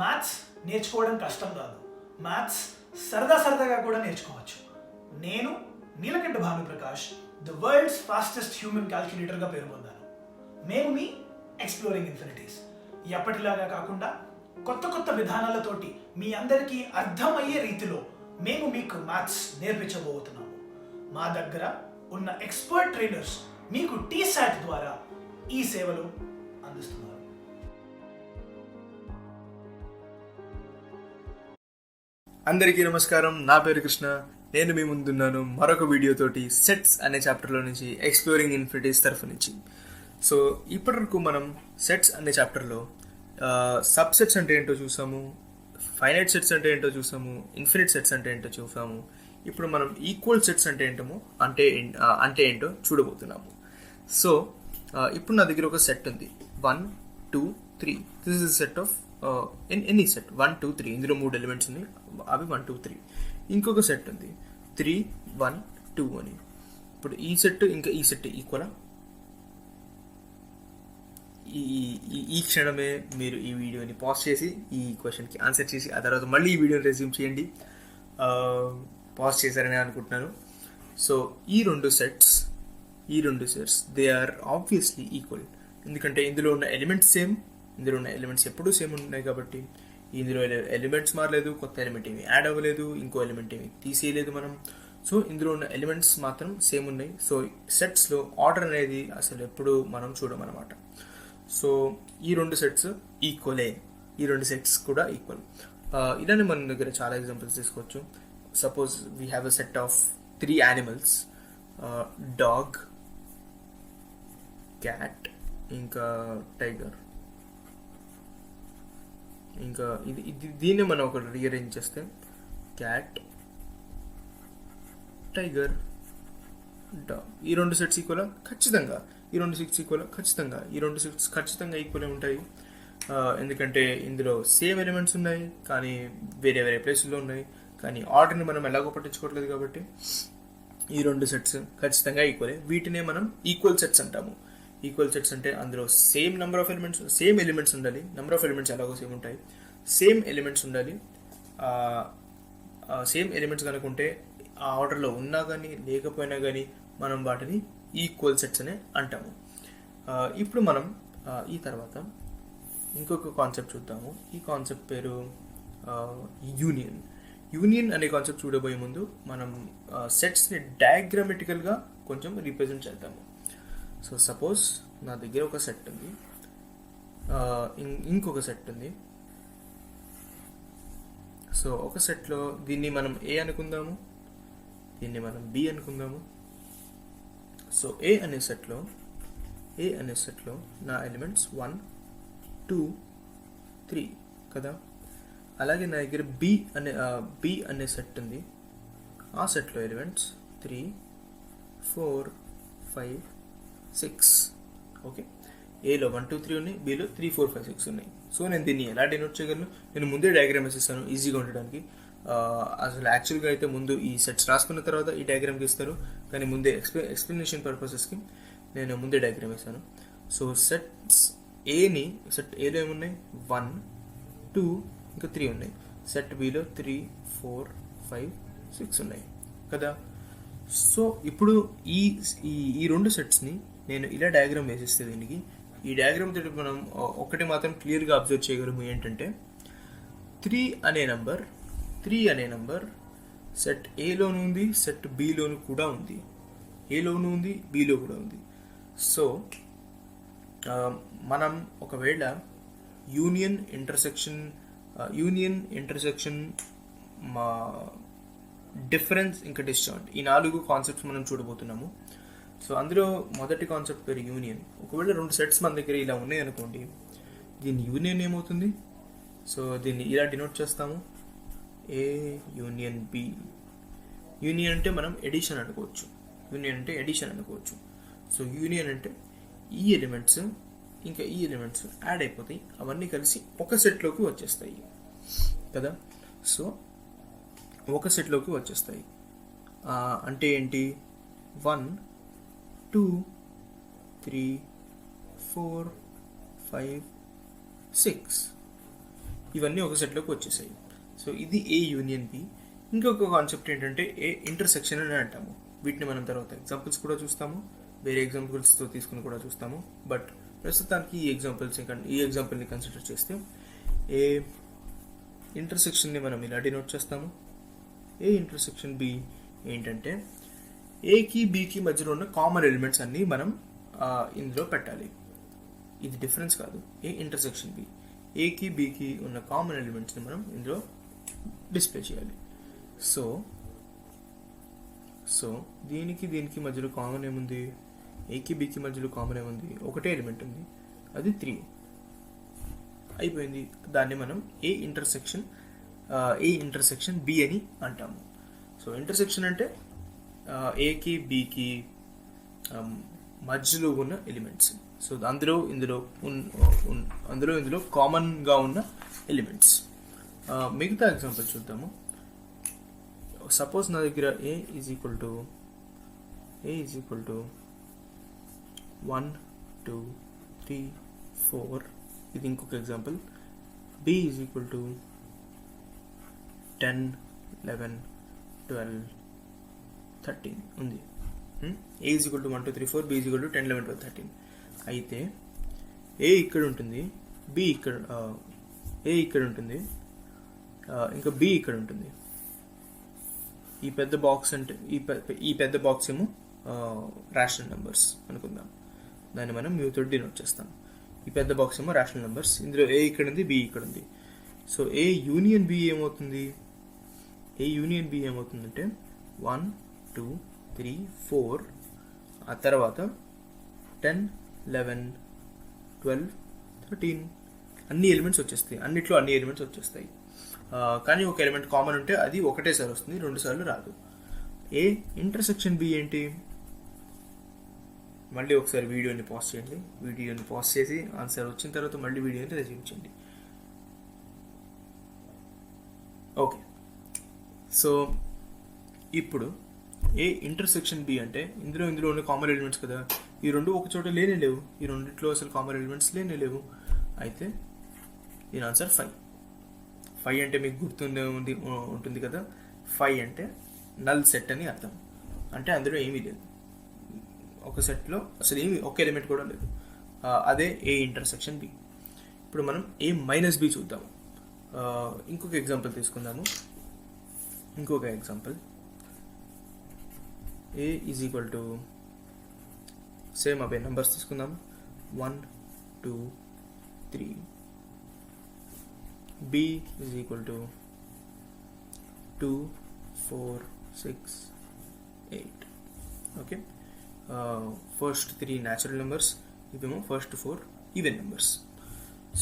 Maths నేర్చుకోవడం కష్టం కాదు, మ్యాథ్స్ సరదాగా కూడా నేర్చుకోవచ్చు. నేను Neelakanta Bhanuprakash the world's fastest human క్యాల్కులేటర్గా పేరు పొందాను. మేము మీ ఎక్స్ప్లోరింగ్ ఇన్ఫినిటీస్. ఎప్పటిలాగా కాకుండా కొత్త విధానాలతోటి మీ అందరికీ అర్థమయ్యే రీతిలో మేము మీకు మ్యాథ్స్ నేర్పించబోతున్నాము. మా దగ్గర ఉన్న ఎక్స్పర్ట్ ట్రైనర్స్ మీకు టీసాట్ ద్వారా ఈ సేవలు అందిస్తున్నారు. అందరికీ నమస్కారం. నా పేరు కృష్ణ. నేను మీ ముందున్నాను మరొక వీడియోతోటి సెట్స్ అనే చాప్టర్లో నుంచి ఎక్స్ప్లోరింగ్ ఇన్ఫినిటీస్ తరఫు నుంచి. సో ఇప్పటివరకు మనం సెట్స్ అనే చాప్టర్లో సబ్ సెట్స్ అంటే ఏంటో చూసాము, ఫైనైట్ సెట్స్ అంటే ఏంటో చూసాము, ఇన్ఫినిట్ సెట్స్ అంటే ఏంటో చూసాము. ఇప్పుడు మనం ఈక్వల్ సెట్స్ అంటే ఏంటో చూడబోతున్నాము. సో ఇప్పుడు నా దగ్గర ఒక సెట్ ఉంది, 1 2 3. This is set of any set 1 2 3. ఇందులో 3 ఎలిమెంట్స్ ఉన్నాయి, అవి 1 2 3. ఇంకొక సెట్ ఉంది 3 1 2 అని. ఇప్పుడు ఈ సెట్ ఇంకా ఈ సెట్ ఈక్వలా? ఈ క్షణమే మీరు ఈ వీడియోని పాజ్ చేసి ఈ క్వశ్చన్కి ఆన్సర్ చేసి ఆ తర్వాత మళ్ళీ ఈ వీడియోని రెజ్యూమ్ చేయండి. పాజ్ చేశారని అనుకుంటున్నాను. సో ఈ రెండు sets they are obviously equal. ఎందుకంటే ఇందులో ఉన్న ఎలిమెంట్స్ సేమ్, ఇందులో ఉన్న ఎలిమెంట్స్ ఎప్పుడూ సేమ్ ఉన్నాయి కాబట్టి ఇందులో ఎలిమెంట్స్ మారలేదు, కొత్త ఎలిమెంట్ ఏమి యాడ్ అవ్వలేదు, ఇంకో ఎలిమెంట్ ఏమి తీసేయలేదు మనం. సో ఇందులో ఉన్న ఎలిమెంట్స్ మాత్రం సేమ్ ఉన్నాయి. సో సెట్స్లో ఆర్డర్ అనేది అసలు ఎప్పుడు మనం చూడమన్నమాట. సో ఈ రెండు సెట్స్ ఈక్వలే, ఈ రెండు సెట్స్ కూడా ఈక్వల్. ఇలానే మన దగ్గర చాలా ఎగ్జాంపుల్స్ తీసుకోవచ్చు. Suppose we have a set of 3 animals, dog, cat, ఇంకా టైగర్. ఇంకా దీన్ని మనం ఒకటి రీఅరేంజ్ చేస్తే క్యాట్, టైగర్, డాగ్. ఈ రెండు సెట్స్ ఈక్వల్ ఖచ్చితంగా, ఈ రెండు సెట్స్ ఈక్వల్ ఖచ్చితంగా, ఈ రెండు సెట్స్ ఖచ్చితంగా ఈక్వల్ ఉంటాయి. ఎందుకంటే ఇందులో సేమ్ ఎలిమెంట్స్ ఉన్నాయి కానీ వేరే ప్లేసుల్లో ఉన్నాయి, కానీ ఆర్డర్ని మనం ఎలాగో పట్టించుకోవట్లేదు కాబట్టి ఈ రెండు సెట్స్ ఖచ్చితంగా ఈక్వలే. వీటినే మనం ఈక్వల్ సెట్స్ అంటాము. ఈక్వల్ సెట్స్ అంటే అందులో same number of elements, same elements ఉండాలి. నెంబర్ ఆఫ్ ఎలిమెంట్స్ ఎలాగో సేమ్ ఉంటాయి, సేమ్ ఎలిమెంట్స్ ఉండాలి. సేమ్ ఎలిమెంట్స్ కనుకుంటే ఆ ఆర్డర్లో ఉన్నా కానీ లేకపోయినా కానీ మనం వాటిని ఈక్వల్ సెట్స్ అనే అంటాము. ఇప్పుడు మనం ఈ తర్వాత ఇంకొక కాన్సెప్ట్ చూద్దాము. ఈ కాన్సెప్ట్ పేరు యూనియన్. యూనియన్ అనే కాన్సెప్ట్ చూడబోయే ముందు మనం సెట్స్ని డయాగ్రామెటికల్గా కొంచెం రీప్రజెంట్ చేద్దాము. సో సపోజ్ నా దగ్గర ఒక సెట్ ఉంది, ఇంకొక సెట్ ఉంది. సో ఒక సెట్లో దీన్ని మనం ఏ అనుకుందాము, దీన్ని మనం బి అనుకుందాము. సో ఏ అనే సెట్లో నా ఎలిమెంట్స్ 1 2 3 కదా. అలాగే నా దగ్గర బి అనే సెట్ ఉంది. ఆ సెట్లో ఎలిమెంట్స్ 3 4 5 6. ఓకే, ఏలో 1 2 3 ఉన్నాయి, బిలో 3 4 5 6 ఉన్నాయి. సో నేను దీన్ని ఎలా డినోట్ చేయగలను? నేను ముందే డయాగ్రామ్ వేసిస్తాను ఈజీగా ఉండడానికి. అసలు యాక్చువల్గా అయితే ముందు ఈ సెట్స్ రాసుకున్న తర్వాత ఈ డయాగ్రామ్ గీస్తారు, కానీ ముందే ఎక్స్ప్లెనేషన్ పర్పసెస్కి నేను ముందే డయాగ్రామ్ వేసాను. సో సెట్ ఏలో ఏమున్నాయి? 1 2 ఇంకా 3 ఉన్నాయి. సెట్ బిలో 3 4 5 6 ఉన్నాయి కదా. సో ఇప్పుడు ఈ రెండు సెట్స్ని నేను ఇలా డయాగ్రామ్ వేసిస్తే దీనికి, ఈ డయాగ్రామ్ తోటి మనం ఒకటి మాత్రం క్లియర్గా అబ్జర్వ్ చేయగలము. ఏంటంటే 3 అనే నంబర్ సెట్ ఏలోను ఉంది, సెట్ బిలోను కూడా ఉంది, ఏలోను ఉంది, బిలో కూడా ఉంది. సో మనం ఒకవేళ యూనియన్ ఇంటర్సెక్షన్ మా డిఫరెన్స్ ఇంకా డిస్జాయింట్, ఈ 4 కాన్సెప్ట్స్ మనం చూడబోతున్నాము. సో అందులో మొదటి కాన్సెప్ట్ పేరు యూనియన్. ఒకవేళ రెండు సెట్స్ మన దగ్గర ఇలా ఉన్నాయి అనుకోండి, దీని యూనియన్ ఏమవుతుంది? సో దీన్ని ఇలా డినోట్ చేస్తాము, ఏ యూనియన్ బి. యూనియన్ అంటే మనం ఎడిషన్ అనుకోవచ్చు. సో యూనియన్ అంటే ఈ ఎలిమెంట్స్ ఇంకా ఈ ఎలిమెంట్స్ యాడ్ అయిపోతాయి, అవన్నీ కలిసి ఒక సెట్లోకి వచ్చేస్తాయి కదా. సో ఒక సెట్లోకి వచ్చేస్తాయి అంటే ఏంటి? 1 2 3 4 5 6. ఇవన్నీ ఒక సెట్లోకి వచ్చేసాయి. సో ఇది ఏ యూనియన్ బి. ఇంకొక కాన్సెప్ట్ ఏంటంటే ఏ ఇంటర్సెక్షన్ అని అంటాము. వీటిని మనం తర్వాత ఎగ్జాంపుల్స్ కూడా చూస్తాము, వేరే ఎగ్జాంపుల్స్తో తీసుకుని కూడా చూస్తాము. బట్ ప్రస్తుతానికి ఈ ఎగ్జాంపుల్ని కన్సిడర్ చేస్తే ఏ ఇంటర్సెక్షన్ని మనం ఇలా డినోట్ చేస్తాము. ఏ ఇంటర్సెక్షన్ బి ఏంటంటే ఏకి బికి మధ్యలో ఉన్న కామన్ ఎలిమెంట్స్ అన్నీ మనం ఇందులో పెట్టాలి. ఇది డిఫరెన్స్ కాదు. ఏ ఇంటర్సెక్షన్ బి, ఏకి బికి ఉన్న కామన్ ఎలిమెంట్స్ని మనం ఇందులో డిస్ప్లే చేయాలి. సో దీనికి మధ్యలో కామన్ ఏముంది? ఏకి బికి మధ్యలో కామన్ ఏముంది? ఒకటే ఎలిమెంట్ ఉంది, అది 3. అయిపోయింది. దాన్ని మనం ఏ ఇంటర్సెక్షన్ బి అని అంటాము. సో ఇంటర్సెక్షన్ అంటే ఏకి బికి మధ్యలో ఉన్న ఎలిమెంట్స్. సో ఇందులో కామన్గా ఉన్న ఎలిమెంట్స్. మిగతా ఎగ్జాంపుల్ చూద్దాము. సపోజ్ నా దగ్గర ఏ ఈజ్ ఈక్వల్ టు 1 2 3 4. ఇది ఇంకొక example. B is equal to 10 11 12 13 ఉంది. A is equal to 1 2 3 4, B is equal to 10 11 12 13. అయితే ఏ ఇక్కడ ఉంటుంది, ఏ ఇక్కడ ఉంటుంది, ఇంకా బి ఇక్కడ ఉంటుంది. ఈ పెద్ద బాక్స్ అంటే ఈ పెద్ద బాక్స్ ఏమో రేషనల్ నెంబర్స్ అనుకుందాం. దాన్ని మనం మ్యూతో డినోట్ చేస్తాం. ఈ పెద్ద బాక్స్ ఏమో రేషనల్ నెంబర్స్. ఇందులో ఏ ఇక్కడ ఉంది, బి ఇక్కడ ఉంది. సో ఏ యూనియన్ బి ఏమవుతుందంటే 1 2 3 4, ఆ తర్వాత 10 11 12 13 అన్ని ఎలిమెంట్స్ వచ్చేస్తాయి. అన్నిట్లో అన్ని ఎలిమెంట్స్ వచ్చేస్తాయి. కానీ ఒక ఎలిమెంట్ కామన్ ఉంటే అది ఒకటేసారి వస్తుంది, 2 సార్లు రాదు. ఏ ఇంటర్సెక్షన్ బి ఏంటి? మళ్ళీ ఒకసారి వీడియోని పాజ్ చేయండి. వీడియోని పాజ్ చేసి ఆన్సర్ వచ్చిన తర్వాత మళ్ళీ వీడియోని రెజ్యూమ్ చేయండి. ఓకే, సో ఇప్పుడు ఏ ఇంటర్సెక్షన్ బి అంటే ఇందులో ఉన్న కామన్ ఎలిమెంట్స్ కదా. ఈ రెండు ఒక చోట లేనే లేవు. ఈ రెండిట్లో అసలు కామన్ ఎలిమెంట్స్ లేనే లేవు. అయితే దీని ఆన్సర్ 5. 5 అంటే మీకు ఉంటుంది కదా. 5 అంటే నల్ సెట్ అని అర్థం. అంటే అందులో ఏమీ లేదు, ఒక సెట్లో అసలు ఒక ఎలిమెంట్ కూడా లేదు. అదే ఏ ఇంటర్సెక్షన్ బి. ఇప్పుడు మనం ఏ మైనస్ బి చూద్దాము. ఇంకొక ఎగ్జాంపుల్ తీసుకుందాము. A is equal to same అవే నెంబర్స్ తీసుకుందాము. 1 2 3. b is equal to 2 4 6 8. Okay, first 3 natural numbers, ఇవేమో first 4 even numbers.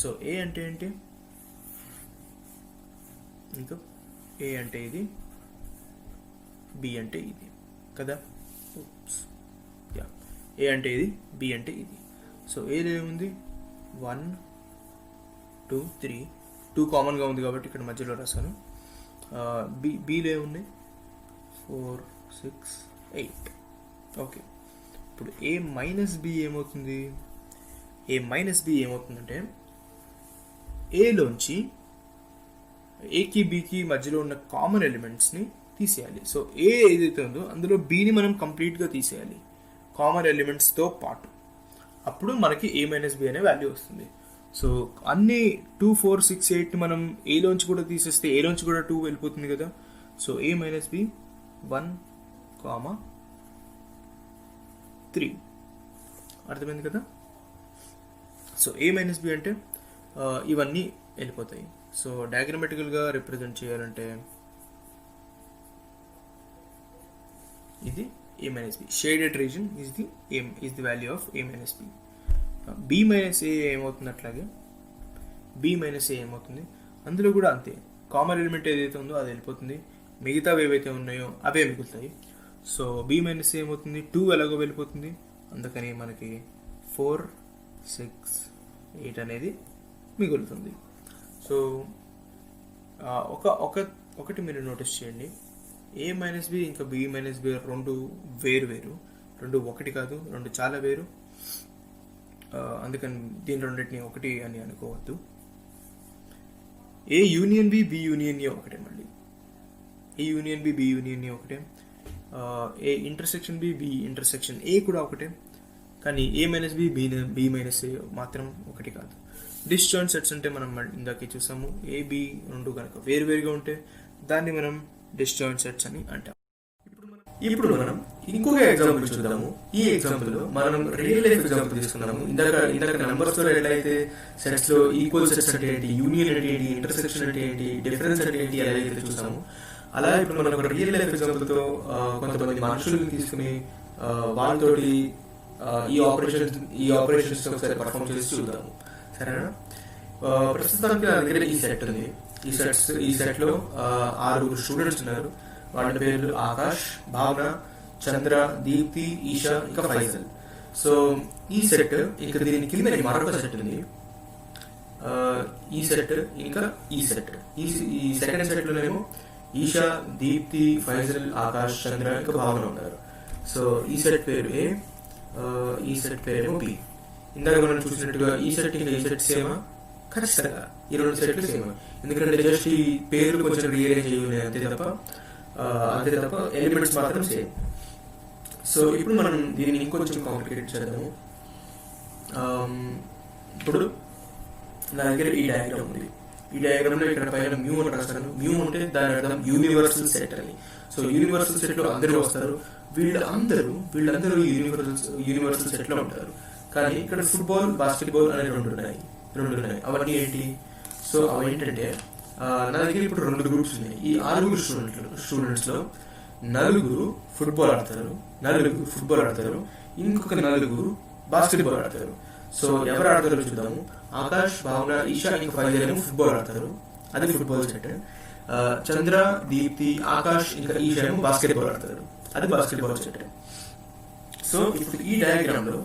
So a అంటే ఏంటి? ఇంకా a అంటే ఇది, b అంటే ఇది కదా. a అంటే ఇది, b అంటే ఇది. సో ఏలో ఏముంది? 1 2 3. 2 కామన్గా ఉంది కాబట్టి ఇక్కడ మధ్యలో రాశాను. బీలో ఏమున్నాయి? 4 6 8. ఓకే, ఇప్పుడు ఏ మైనస్ బి ఏమవుతుందంటే ఏలోంచి ఏకి బికి మధ్యలో ఉన్న కామన్ ఎలిమెంట్స్ని తీసేయాలి. సో ఏ ఏదైతే ఉందో అందులో బిని మనం కంప్లీట్గా తీసేయాలి కామన్ ఎలిమెంట్స్తో పాటు. అప్పుడు మనకి ఏ మైనస్ బి అనే వాల్యూ వస్తుంది. సో అన్ని 2 4 6 8 మనం ఏలోంచి కూడా తీసేస్తే ఏలోంచి కూడా 2 వెళ్ళిపోతుంది కదా. సో ఏ మైనస్ బి 1 3. అర్థమైంది కదా. సో ఏ మైనస్ బి అంటే ఇవన్నీ వెళ్ళిపోతాయి. సో డయాగ్రమాటికల్గా రిప్రజెంట్ చేయాలంటే ఇది a minus b. Shaded region is the value of a minus b. b minus a ఏమవుతుంది? అట్లాగే b minus a ఏమవుతుంది? అందులో కూడా అంతే, కామన్ ఎలిమెంట్ ఏదైతే ఉందో అది వెళ్ళిపోతుంది, మిగతావి ఏవైతే ఉన్నాయో అవే మిగులుతాయి. సో b minus a ఏమవుతుంది? 2 ఎలాగో వెళ్ళిపోతుంది, అందుకని మనకి 4 6 8 అనేది మిగులుతుంది. సో ఒకటి మీరు నోటీస్ చేయండి, ఏ మైనస్ బి ఇంకా బి మైనస్ బి రెండు వేరు, రెండు ఒకటి కాదు, రెండు చాలా వేరు. అందుకని దీని రెండింటిని ఒకటి అని అనుకోవద్దు. A union B B union A ఒకటే, మళ్ళీ A union B B union A ఒకటే, A intersection B B intersection A కూడా ఒకటే, కానీ A minus B B minus A మాత్రం ఒకటి కాదు. డిస్జాయింట్ సెట్స్ అంటే మనం ఇందాకే చూసాము, ఏ బి రెండు కనుక వేరువేరుగా ఉంటే దాన్ని మనం డిస్జాయింట్ సెట్స్ అని అంటాం. ఇప్పుడు మనం ఇంకొక ఎగ్జాంపుల్ చూద్దాము. ఈ ఎగ్జాంపుల్ లో మనం రియల్ లైఫ్ ఎగ్జాంపుల్ తీసుకున్నాము. ఇందాక నంబర్స్ లో ఎట్లయితే సెట్స్ లో ఈక్వల్ సెట్స్ అంటే ఏంటి, యూనియన్ అంటే ఏంటి, ఇంటర్సెక్షన్ అంటే ఏంటి, డిఫరెన్స్ అంటే ఏంటి ఎలా అయితే చూసాము, అలా ఇప్పుడు మనం ఒక రియల్ లైఫ్ ఎగ్జాంపుల్ తో కొంతమంది మనుషులను తీసుకుని వాళ్ళతోటి ఈ ఆపరేషన్స్ ఒకసారి పర్ఫామ్ చేసి చూద్దాము, సరేనా? ప్రస్తుతానికి నా దగ్గర ఈ సెట్ ఉంది. ఈ సెట్ లో 6 స్టూడెంట్స్ ఉన్నారు. వాళ్ళ పేర్లు ఆకాష్, భావన, చంద్ర, దీప్తి, ఈషా, ఇంకా ఫైజల్. సో ఈ సెట్ ఇంకా దీని కింద మరొక సెట్ ఉంది. ఈ సెట్ ఇంకా ఈ సెట్, ఈ సెకండ్ సెట్ లోనేమో ఈషా, దీప్తి, ఫైజల్, ఆకాష్, చంద్ర, ఇంకా భావన ఉన్నారు. సో ఈ సెట్ పేరు ఏ, ఈ సెట్ పేరేమో బి. ఇందాక మనం చూసినట్టుగా ఈ సెట్ ఇంకా ఈ సెట్ సేమా? ఖచ్చితంగా ఈ 2 సెట్లు సేమ్. ఎందుకంటే జస్ట్ ఈ పేర్లు కొంచెం రీఅరేంజ్ అయ్యి అంతే తప్ప ఎలిమెంట్స్ మాత్రం సేమ్. సో ఇప్పుడు మనం దీన్ని ఇంకొంచెం కాంప్లికేట్ చేద్దాము. ఇప్పుడు నా దగ్గర ఈ డయాగ్రామ్ ఉంది. ఈ డయాగ్రామ్ లో ఇక్కడ పైన మ్యూ అని రాస్తాను. మ్యూ అంటే దాని అర్థం యూనివర్సల్ సెట్ అని. సో యూనివర్సల్ సెట్ లో అందరూ వస్తారు. వీళ్ళందరూ యూనివర్సల్ సెట్ లో ఉంటారు. కానీ ఇక్కడ ఫుట్బాల్, బాస్కెట్బాల్ అనే రెండు ఉన్నాయి. అవన్నీ ఏంటి? సో అవి ఏంటంటే నా దగ్గర ఇప్పుడు 2 గ్రూప్స్ ఉన్నాయి. ఈ 6 స్టూడెంట్స్ లో 4 ఫుట్బాల్ ఆడతారు, ఇంకొక 4 బాస్కెట్బాల్ ఆడతారు. సో ఎవరు ఆడతారో చూద్దాము. ఆకాష్, భావన, ఈషా, ఇంకా ఫైజల్ ఏమో ఫుట్బాల్ ఆడతారు. అది ఫుట్బాల్ సెట్. చంద్ర, దీప్తి, ఆకాష్, ఇంకా ఈషా ఏమో బాస్కెట్బాల్ ఆడతారు. అది బాస్కెట్బాల్ సెట్. సో ఇప్పుడు ఈ డయాగ్రామ్ లో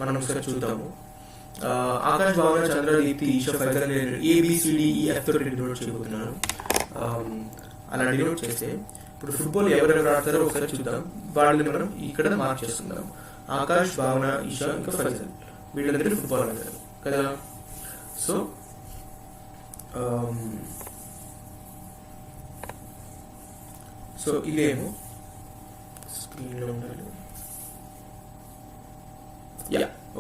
మనం ఒకసారి చూద్దాము. ఆకాష్, భావన, చంద్ర, దీప్తి, ఈషా, ఫైజల్ నేను ABCDEF తో డినోట్ చేయబోతున్నాను. అలా డినోట్ చేస్తే ఇప్పుడు ఫుట్బాల్ ఎవరెవరు ఆడతారో ఒకసారి చూద్దాం. వాళ్ళని మనం ఇక్కడ మార్క్ చేస్తున్నాం. ఆకాష్, భావన, ఈషా, ఇంకా ఫైజల్ వీళ్ళందరూ ఫుట్బాల్ ఆడతారు కదా. సో ఇదేమో స్క్రీన్ లో ఉండాలి.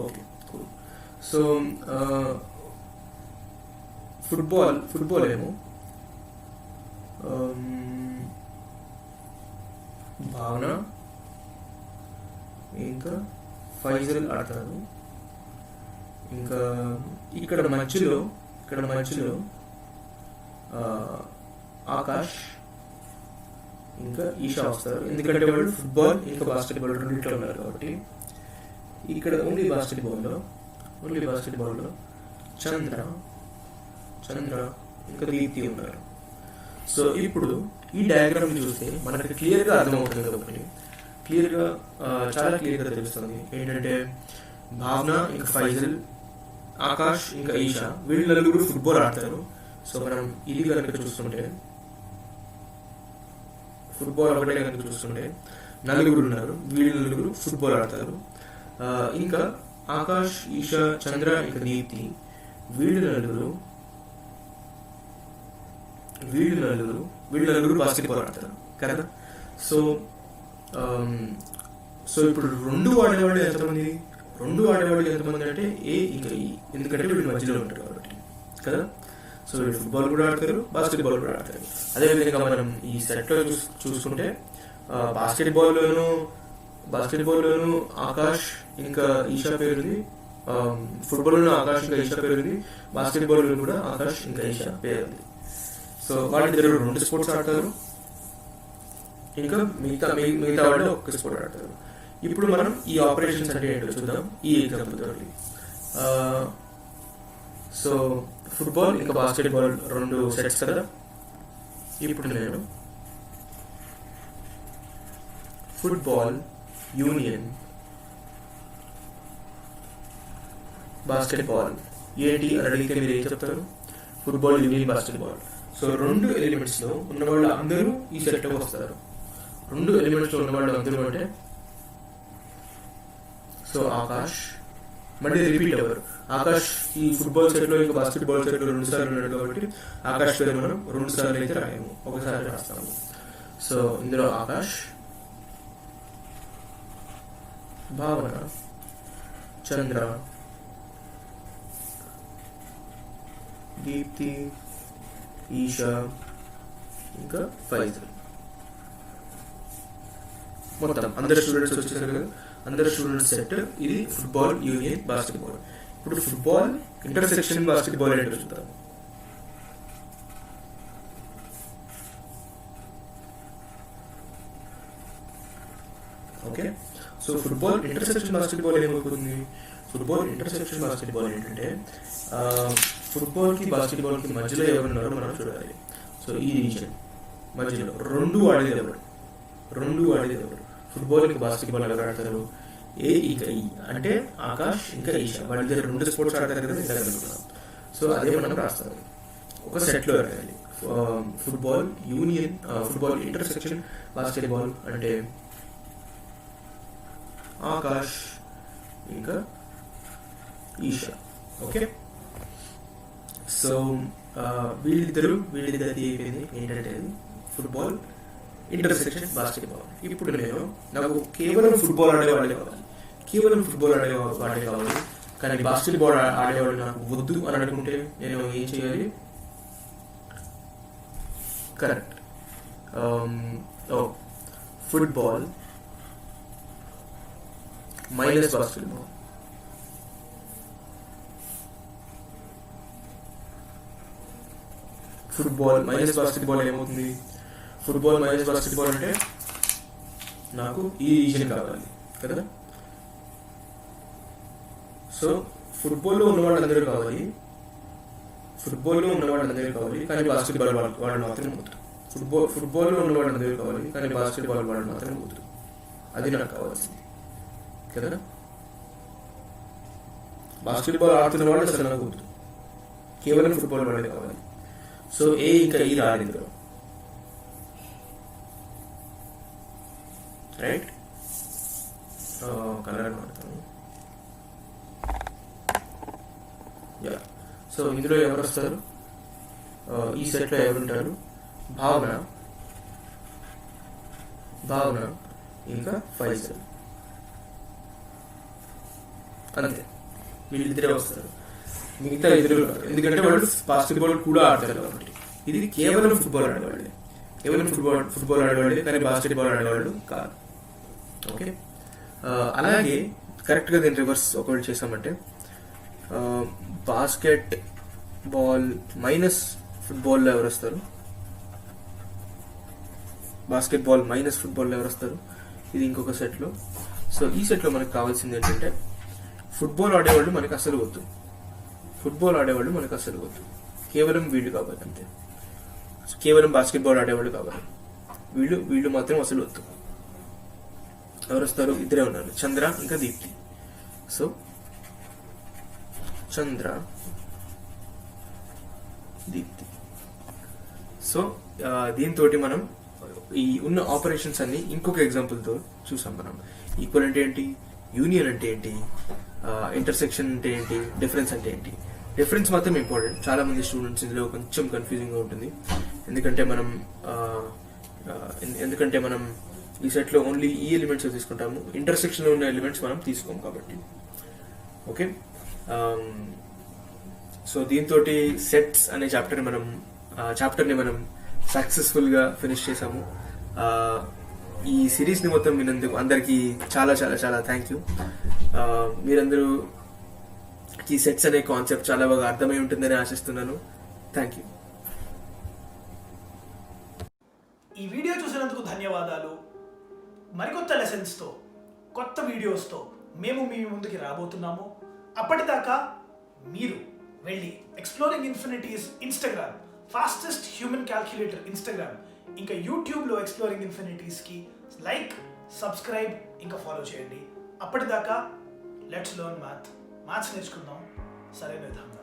Okay, cool. సో ఫుట్బాల్ ఏమో భావన ఇంకా ఫైజల్ ఆడతారు. ఇంకా ఇక్కడ మధ్యలో ఆకాష్ ఇంకా ఈషా వస్తారు. ఎందుకంటే వాళ్ళు ఫుట్బాల్ ఇంకా బాస్కెట్బాల్ రెండింటిలో ఉన్నారు కాబట్టి. ఇక్కడ ఓన్లీ బాస్కెట్బాల్లో చంద్ర ఇంకా దీప్తి ఉన్నారు. సో ఇప్పుడు ఈ డయాగ్రామ్ చూస్తే మనకి క్లియర్గా అర్థమవుతుంది కాబట్టి చాలా క్లియర్గా తెలుస్తుంది ఏంటంటే భావన ఇంకా ఫైజల్, ఆకాష్ ఇంకా ఈషా వీళ్ళు 4 ఫుట్బాల్ ఆడతారు. సో మనం ఇది కనుక చూస్తుంటే ఫుట్బాల్ ఒకటే కనుక చూస్తుంటే 4 ఉన్నారు. వీళ్ళు 4 ఫుట్బాల్ ఆడతారు. ఇంకా ఆకాష్, ఈషా, చంద్ర ఇంకా దీప్తి వీళ్ళు 4 బాస్కెట్బాల్ ఆడతారు కదా. సో ఇప్పుడు 2 ఆడేవాళ్ళు ఎంతమంది అంటే ఏ ఇంకా ఈ, ఎందుకంటే వీళ్ళు మధ్యలో ఉంటారు కాబట్టి కదా. సో వీళ్ళు ఫుట్బాల్ కూడా ఆడతారు, బాస్కెట్బాల్ కూడా ఆడతారు. అదేవిధంగా మనం ఈ సెట్లో చూసుకుంటే బాస్కెట్బాల్లోను ఆకాష్ ఇంకా ఈషా పేరుంది, ఫుట్బాల్లోనూ ఆకాష్ ఇంకా ఈషా పేరుంది, బాస్కెట్బాల్లో కూడా ఆకాష్ ఇంకా ఈషా పేరుంది. సో వాళ్ళిద్దరు 2 స్పోర్ట్స్ ఆడతారు. ఇంకా మిగతా వాళ్ళు 1 స్పోర్ట్ ఆడతారు. ఇప్పుడు మనం ఈ ఆపరేషన్స్ అంటే ఏంటో చూద్దాం ఈ ఎగ్జాంపుల్ తోటి. సో ఫుట్బాల్ ఇంకా బాస్కెట్బాల్ 2 సెట్స్ కదా. ఇప్పుడు నేను ఫుట్బాల్ యూనియన్ బాస్కెట్బాల్ ఏంటి అని అడిగితే మీరు ఏం చెప్తారు? Football union basketball. So 2 elements లో ఉన్న వాళ్ళు అందరూ ఈ సెట్ లోకి వస్తారు. 2 ఎలిమెంట్స్ లో ఉన్న వాళ్ళు అందరూ అంటే సో ఆకాష్, మళ్ళీ రిపీట్ అవ్వరు. ఆకాష్ ఈ ఫుట్బాల్ సెట్లో ఇంకా బాస్కెట్బాల్ సెట్లో 2 సార్లు ఉన్నాడు కాబట్టి ఆకాష్ పేరు మనం 2 సార్లు అయితే రాయము, ఒకసారి రాస్తాము. సో ఇందులో ఆకాష్, భావన, చంద్ర, దీప్తి, ఈషా ఇంకా ఫైజల్. మొత్తం అందరు స్టూడెంట్స్ వచ్చేసారు కదా, అందరు స్టూడెంట్స్ సెట్. ఇది ఫుట్బాల్ యూనియన్ బాస్కెట్బాల్. ఇప్పుడు ఫుట్బాల్ ఇంటర్సెక్షన్ బాస్కెట్బాల్ ఏంటో చూద్దాం. Okay, so football intersection basketball ఏమవుతుంది? ఫుట్బాల్ ఇంటర్సెక్షన్ బాస్కెట్బాల్ ఏంటంటే ఫుట్బాల్కి బాస్కెట్బాల్కి మధ్యలో ఎవరున్నారో మనం చూడాలి. సో ఈ రీజన్ మధ్యలో రెండు ఆడేది ఎవరు? ఫుట్బాల్ ఇంకా బాస్కెట్బాల్ ఎవరు ఆడతారు? ఏ ఇంకా ఈ అంటే ఆకాష్ ఇంకా ఈషా, వాళ్ళ దగ్గర 2 స్పోర్ట్స్ ఆడతారు కదా ఇందాక అనుకున్నాం. సో అదే మనం రాస్తాం, ఒక సెట్లో రాయాలి. Football union, football intersection basketball అంటే ఆకాష్ ఇంకా ఈషా. ఓకే, సో వీళ్ళిద్దరిది అయిపోయింది ఏంటంటే ఫుట్బాల్ ఇంటర్సెక్షన్ బాస్కెట్బాల్. ఇప్పుడు నాకు కేవలం ఫుట్బాల్ ఆడేవాళ్ళే కావాలి, కానీ బాస్కెట్బాల్ ఆడేవాళ్ళు నాకు వద్దు అని అనుకుంటే నేను ఏం చేయాలి? Correct, football minus basketball. Football minus basketball ఏమవుతుంది? ఫుట్బాల్ మైనస్ బాస్కెట్బాల్ అంటే నాకు ఈ రీజన్ కావాలి కదా. సో ఫుట్బాల్లో ఉన్న వాళ్ళందరూ కావాలి, కానీ బాస్కెట్బాల్ వాళ్ళు మాత్రం వద్దు. ఫుట్బాల్లో ఉన్న వాళ్ళందరూ కావాలి, కానీ బాస్కెట్బాల్ వాళ్ళు మాత్రం వద్దు. అది నాకు కావాల్సింది కదా. బాస్కెట్బాల్ ఆడుతున్న వాళ్ళు అసలు నాకు వద్దు, కేవలం ఫుట్బాల్ వాళ్ళే కావాలి. సో ఏ ఇంకా ఈ రాలేదు, రైట్? కలర్ వాడతాను. సో ఇందులో ఎవరు వస్తారు? ఈ సెట్లో ఎవరుంటారు? భావన ఇంకా ఫైజల్, అంతే. వీళ్ళిద్దరే వస్తారు, మిగతా ఇద్దరు ఎందుకంటే వాళ్ళు బాస్కెట్బాల్ కూడా ఆడతారు కాబట్టి. ఇది కేవలం ఫుట్బాల్ ఆడేవాళ్ళే, కానీ బాస్కెట్బాల్ ఆడేవాళ్ళు కాదు. ఓకే, అలాగే కరెక్ట్గా దీని రివర్స్ ఒకటి చేసామంటే బాస్కెట్ బాల్ మైనస్ ఫుట్బాల్లో ఎవరు వస్తారు? ఇది ఇంకొక సెట్లో. సో ఈ సెట్లో మనకు కావాల్సింది ఏంటంటే ఫుట్బాల్ ఆడేవాళ్ళు మనకు అసలు వద్దు, కేవలం వీళ్ళు కావాలి అంతే. కేవలం బాస్కెట్బాల్ ఆడేవాళ్ళు కావాలి, వీళ్ళు మాత్రం అసలు వద్దు. ఎవరు వస్తారు? ఇద్దరే ఉన్నారు, చంద్ర ఇంకా దీప్తి. సో చంద్ర, దీప్తి. సో దీంతో మనం ఈ ఉన్న ఆపరేషన్స్ అన్ని ఇంకొక ఎగ్జాంపుల్తో చూసాం. మనం ఈక్వల్ అంటే ఏంటి, యూనియన్ అంటే ఏంటి, ఇంటర్సెక్షన్ అంటే ఏంటి, డిఫరెన్స్ అంటే ఏంటి. డిఫరెన్స్ మాత్రం ఇంపార్టెంట్. చాలా మంది స్టూడెంట్స్ ఇందులో కొంచెం కన్ఫ్యూజింగ్గా ఉంటుంది, ఎందుకంటే మనం ఈ సెట్లో ఓన్లీ ఈ ఎలిమెంట్స్ తీసుకుంటాము, ఇంటర్సెక్షన్లో ఉన్న ఎలిమెంట్స్ మనం తీసుకోము కాబట్టి. ఓకే, సో దీంతో సెట్స్ అనే చాప్టర్ని మనం సక్సెస్ఫుల్గా ఫినిష్ చేసాము. ఈ సిరీస్ని మొత్తం విన్నందుకు అందరికీ చాలా చాలా చాలా థ్యాంక్ యూ. మీరందరూ ఈ సెట్స్ అనే కాన్సెప్ట్ చాలా బాగా అర్థమై ఉంటుందని ఆశిస్తున్నాను. Thank you. ఈ వీడియో చూసినందుకు ధన్యవాదాలు. మరికొత్త లెసన్స్తో, కొత్త వీడియోస్తో మేము మీ ముందుకి రాబోతున్నాము. అప్పటిదాకా మీరు వెళ్ళి exploring infinities Instagram, fastest human calculator Instagram, ఇంకా యూట్యూబ్లో ఎక్స్ప్లోరింగ్ ఇన్ఫినిటీస్కి లైక్, సబ్స్క్రైబ్ ఇంకా ఫాలో చేయండి. అప్పటిదాకా లెట్స్ లెర్న్ మ్యాథ్స్ నేర్చుకుందాం సరైన విధంగా.